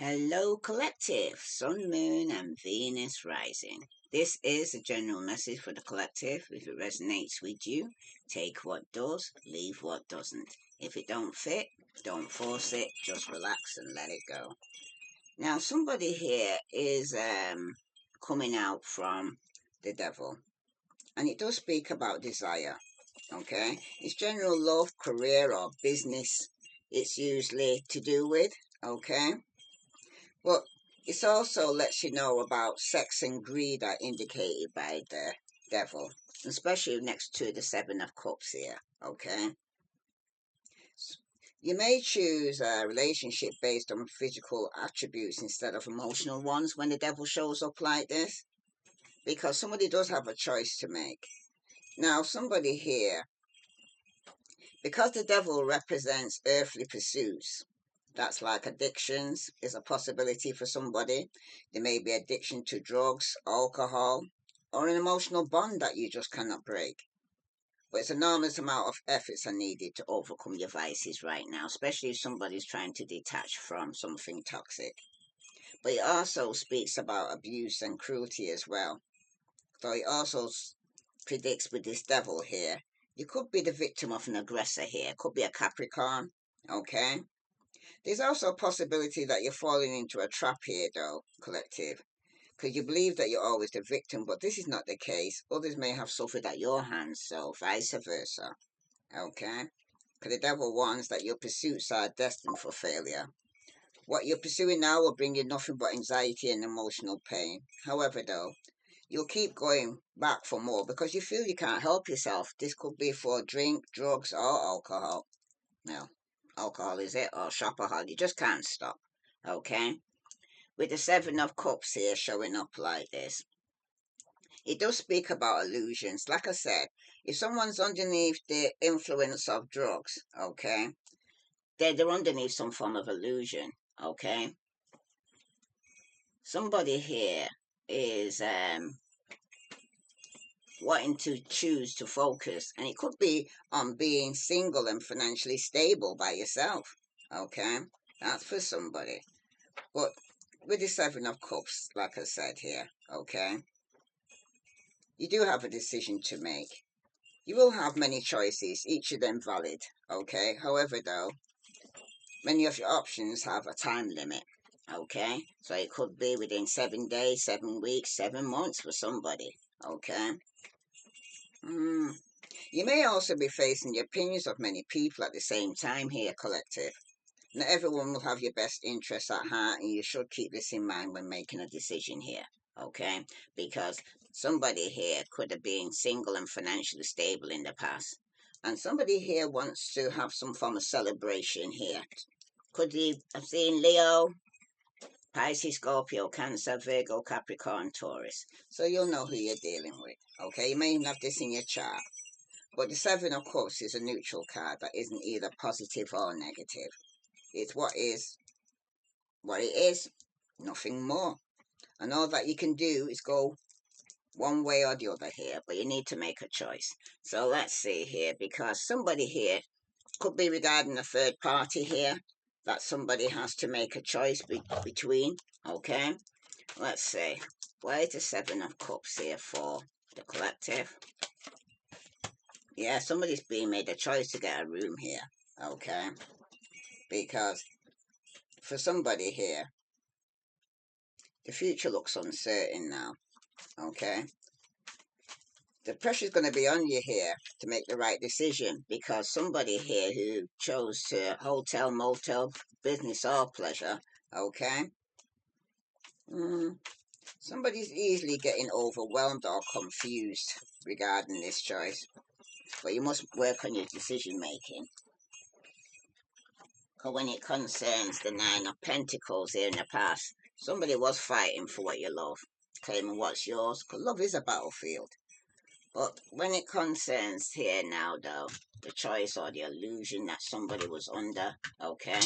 Hello, collective, Sun, Moon, and Venus rising. This is a general message for the collective. If it resonates with you, take what does, leave what doesn't. If it don't fit, don't force it, just relax and let it go. Now, somebody here is coming out from the devil, and it does speak about desire, okay? It's general love, career, or business it's usually to do with, okay? But it also lets you know about sex and greed are indicated by the devil, especially next to the Seven of Cups here, okay? You may choose a relationship based on physical attributes instead of emotional ones when the devil shows up like this, because somebody does have a choice to make. Now, somebody here, because the devil represents earthly pursuits, that's like addictions is a possibility for somebody. There may be addiction to drugs, alcohol, or an emotional bond that you just cannot break. But it's an enormous amount of efforts are needed to overcome your vices right now, especially if somebody's trying to detach from something toxic. But it also speaks about abuse and cruelty as well. So it also predicts with this devil here, you could be the victim of an aggressor here. Could be a Capricorn, okay? There's also a possibility that you're falling into a trap here, though, collective, because you believe that you're always the victim, but this is not the case. Others may have suffered at your hands, so vice versa, okay? Because the devil warns that your pursuits are destined for failure. What you're pursuing now will bring you nothing but anxiety and emotional pain. However, though, you'll keep going back for more because you feel you can't help yourself. This could be for drink, drugs, or alcohol. Now, alcohol is it, or shopahol? You just can't stop, okay? With the Seven of Cups here showing up like this, it does speak about illusions. Like I said, if someone's underneath the influence of drugs, okay, they're underneath some form of illusion, okay? Somebody here is wanting to choose to focus, and it could be on being single and financially stable by yourself, okay? That's for somebody. But with the Seven of Cups, like I said here, okay, you do have a decision to make. You will have many choices, each of them valid, okay? However, though, many of your options have a time limit, okay? So it could be within 7 days, 7 weeks, 7 months for somebody, okay? Mm. You may also be facing the opinions of many people at the same time here, collective. Not everyone will have your best interests at heart, and you should keep this in mind when making a decision here, okay? Because somebody here could have been single and financially stable in the past, and somebody here wants to have some form of celebration here. Could you have seen Leo, Pisces, Scorpio, Cancer, Virgo, Capricorn, Taurus? So you'll know who you're dealing with, okay? You may even have this in your chart. But the Seven of Cups is a neutral card that isn't either positive or negative. It's what it is, nothing more. And all that you can do is go one way or the other here, but you need to make a choice. So let's see here, because somebody here could be regarding a third party here that somebody has to make a choice between, okay? Let's see. Why is the Seven of Cups here for the collective? Yeah, somebody's being made a choice to get a room here, okay? Because for somebody here, the future looks uncertain now, okay? The pressure's going to be on you here to make the right decision because somebody here who chose to hotel, motel, business or pleasure, okay? Somebody's easily getting overwhelmed or confused regarding this choice, but you must work on your decision making. Because when it concerns the Nine of Pentacles here in the past, somebody was fighting for what you love, claiming what's yours, because love is a battlefield. But when it concerns here now, though, the choice or the illusion that somebody was under, okay,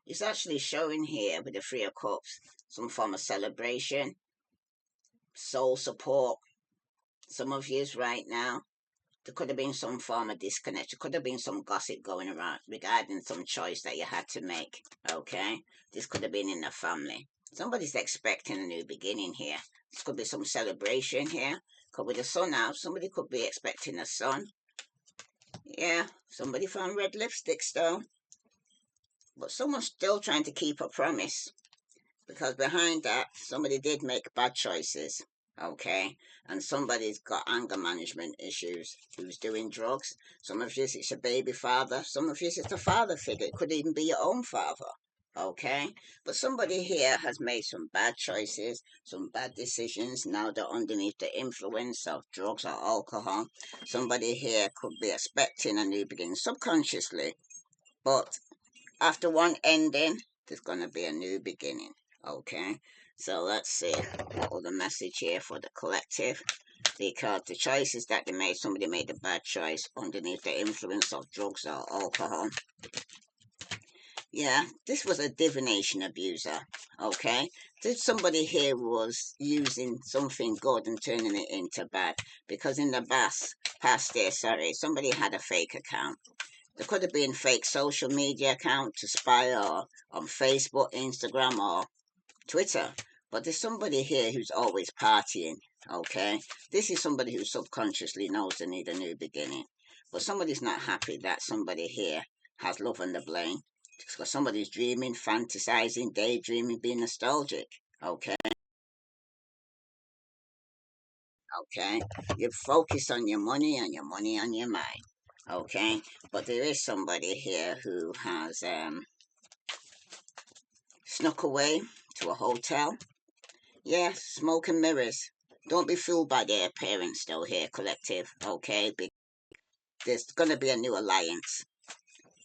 it's actually showing here with the Three of Cups some form of celebration, soul support. Some of yous right now There could have been some form of disconnect. There could have been some gossip going around regarding some choice that you had to make. Okay? This could have been in the family. Somebody's expecting a new beginning here. This could be some celebration here. Could be the sun out. Somebody could be expecting a son. Yeah, somebody found red lipstick still. But someone's still trying to keep a promise. Because behind that, somebody did make bad choices. Okay? And somebody's got anger management issues who's doing drugs. Some of you, it's your baby father. Some of you, it's a father figure. It could even be your own father. Okay? But somebody here has made some bad choices, some bad decisions. Now they're underneath the influence of drugs or alcohol. Somebody here could be expecting a new beginning subconsciously. But after one ending, there's going to be a new beginning. Okay, so let's see what other message here for the collective. Because the choices that they made, somebody made a bad choice underneath the influence of drugs or alcohol. Yeah, this was a divination abuser. Okay, this somebody here was using something good and turning it into bad. Because in the past there, sorry, somebody had a fake account. There could have been fake social media account to spy on Facebook, Instagram, or Twitter. But there's somebody here who's always partying, okay? This is somebody who subconsciously knows they need a new beginning. But somebody's not happy that somebody here has love on the blame. Because somebody's dreaming, fantasizing, daydreaming, being nostalgic, okay? Okay? You focus on your money and your money on your mind, okay? But there is somebody here who has snuck away to a hotel. Yeah, smoke and mirrors. Don't be fooled by their appearance, though, here, collective, okay? There's going to be a new alliance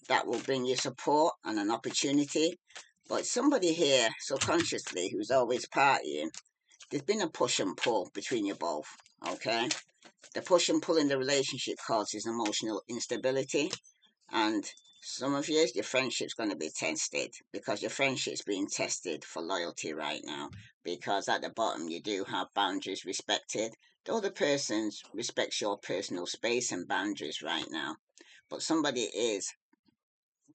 that will bring you support and an opportunity. But somebody here, subconsciously, who's always partying, there's been a push and pull between you both, okay? The push and pull in the relationship causes emotional instability, and some of you, your friendship's going to be tested because your friendship's being tested for loyalty right now. Because at the bottom, you do have boundaries respected. The other person respects your personal space and boundaries right now. But somebody is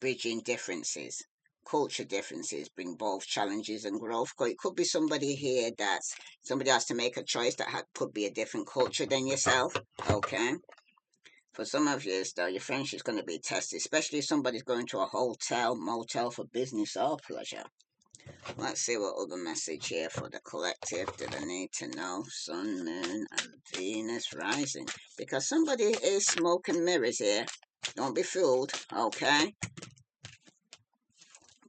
bridging differences. Culture differences bring both challenges and growth. It could be somebody here that's somebody has to make a choice that could be a different culture than yourself. Okay. For some of you, though, your friendship's going to be tested, especially if somebody's going to a hotel, motel for business or pleasure. Let's see what other message here for the collective do they need to know. Sun, Moon, and Venus rising. Because somebody is smoking mirrors here. Don't be fooled, okay?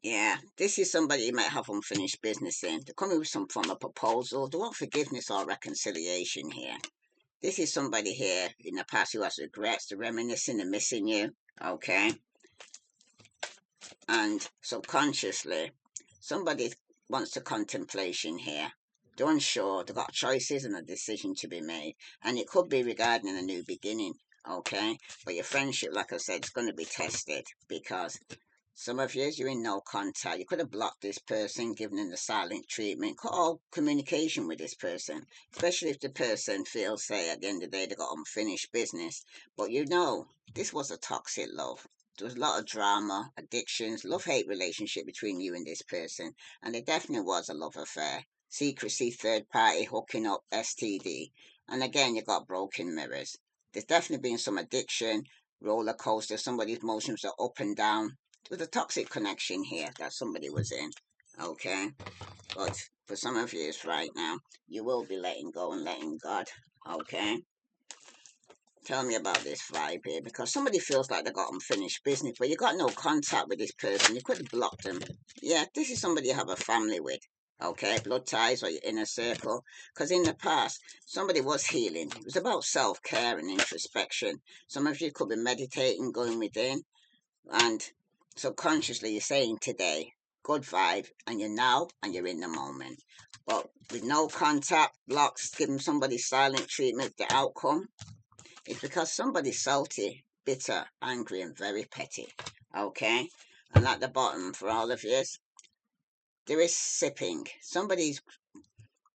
Yeah, this is somebody you might have unfinished business in. They're coming with some form of proposal. They want forgiveness or reconciliation here. This is somebody here in the past who has regrets, they're reminiscing and missing you, okay? And subconsciously, somebody wants to contemplation here. They're unsure, they've got choices and a decision to be made. And it could be regarding a new beginning, okay? But your friendship, like I said, is going to be tested because some of you, you're in no contact. You could have blocked this person, given them the silent treatment, cut all communication with this person, especially if the person feels, say, at the end of the day, they got unfinished business. But you know, this was a toxic love. There was a lot of drama, addictions, love-hate relationship between you and this person. And it definitely was a love affair. Secrecy, third party, hooking up, STD. And again, you got broken mirrors. There's definitely been some addiction, roller coaster. Somebody's emotions are up and down. There was a toxic connection here that somebody was in, okay? But for some of you right now, you will be letting go and letting God, okay? Tell me about this vibe here, because somebody feels like they got unfinished business, but you got no contact with this person. You could have blocked them. Yeah, this is somebody you have a family with, okay? Blood ties or your inner circle. Because in the past, somebody was healing. It was about self-care and introspection. Some of you could be meditating, going within, and subconsciously you're saying today, good vibe, and you're now and you're in the moment. But with no contact, blocks, giving somebody silent treatment, the outcome is because somebody's salty, bitter, angry, and very petty. Okay? And at the bottom for all of you, there is sipping. Somebody's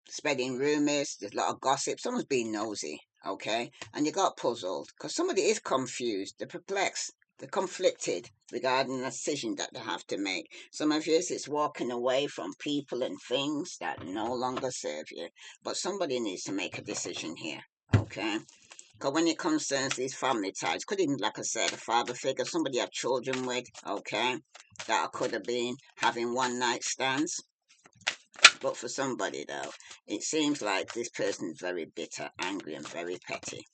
spreading rumors, there's a lot of gossip, someone's being nosy. okay? And you got puzzled because somebody is confused, they're perplexed, they're conflicted regarding the decision that they have to make. Some of you, it's walking away from people and things that no longer serve you. But somebody needs to make a decision here, okay? Because when it concerns these family ties, could even, like I said, a father figure, somebody you have children with, okay, that could have been having one night stands. But for somebody, though, it seems like this person is very bitter, angry, and very petty.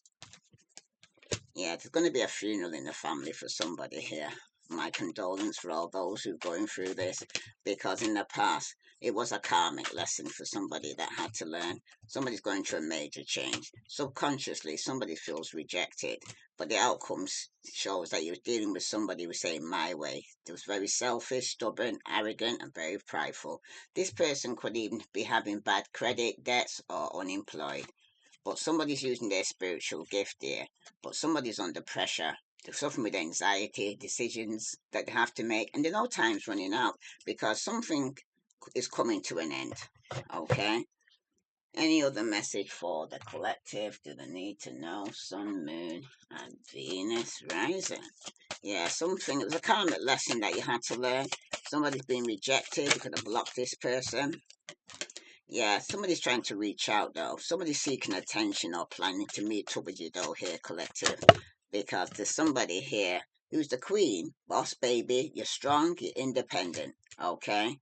Yeah, there's going to be a funeral in the family for somebody here. My condolence for all those who are going through this, because in the past, it was a karmic lesson for somebody that had to learn. Somebody's going through a major change. Subconsciously, somebody feels rejected, but the outcomes shows that you're dealing with somebody who's saying my way. They was very selfish, stubborn, arrogant, and very prideful. This person could even be having bad credit, debts, or unemployed. But somebody's using their spiritual gift here. But somebody's under pressure. They're suffering with anxiety, decisions that they have to make, and they know time's running out because something is coming to an end. Okay? Any other message for the collective? Do they need to know? Sun, Moon, and Venus rising. Yeah, something. It was a karmic lesson that you had to learn. Somebody's been rejected. You could have blocked this person. Yeah, somebody's trying to reach out though. Somebody's seeking attention or planning to meet up with you though here, collective. Because there's somebody here who's the queen, boss baby. You're strong, you're independent, okay?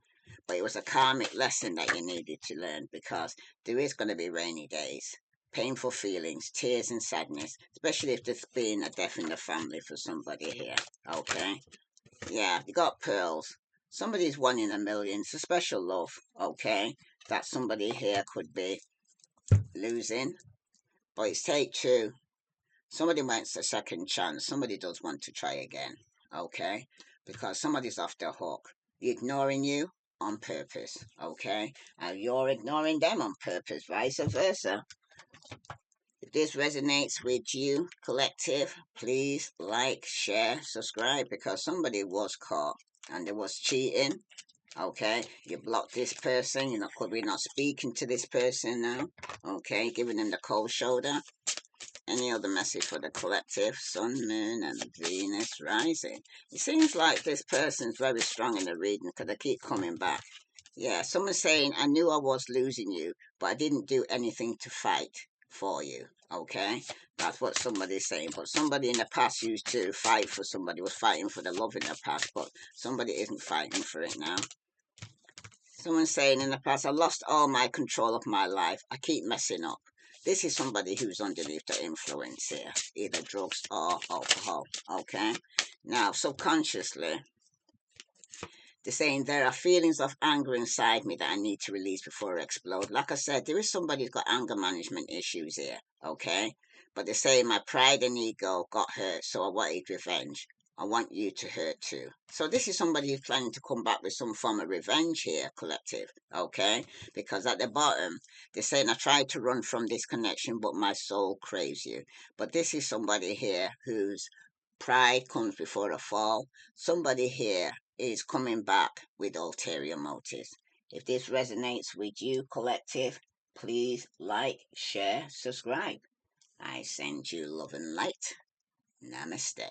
But it was a karmic lesson that you needed to learn because there is going to be rainy days, painful feelings, tears and sadness, especially if there's been a death in the family for somebody here, okay? Yeah, you got pearls. Somebody's one in a million. It's a special love, okay? That somebody here could be losing. But it's take two. Somebody wants a second chance. Somebody does want to try again, okay? Because somebody's off the hook. They're ignoring you on purpose, okay? And you're ignoring them on purpose, vice versa. If this resonates with you, collective, please like, share, subscribe because somebody was caught and there was cheating. Okay, you block this person, you're not probably not speaking to this person now. Okay, giving them the cold shoulder. Any other message for the collective? Sun, Moon, and Venus rising. It seems like this person's very strong in the reading because they keep coming back. Yeah, someone's saying, I knew I was losing you, but I didn't do anything to fight for you. Okay, that's what somebody's saying. But somebody in the past used to fight for somebody, was fighting for the love in the past, but somebody isn't fighting for it now. Someone's saying in the past, I lost all my control of my life. I keep messing up. This is somebody who's underneath the influence here, either drugs or alcohol. Okay? Now, subconsciously, they're saying there are feelings of anger inside me that I need to release before I explode. Like I said, there is somebody who's got anger management issues here. Okay? But they're saying my pride and ego got hurt, so I wanted revenge. I want you to hurt too. So this is somebody who's planning to come back with some form of revenge here, collective, okay? Because at the bottom, they're saying I tried to run from this connection, but my soul craves you. But this is somebody here whose pride comes before a fall. Somebody here is coming back with ulterior motives. If this resonates with you, collective, please like, share, subscribe. I send you love and light. Namaste.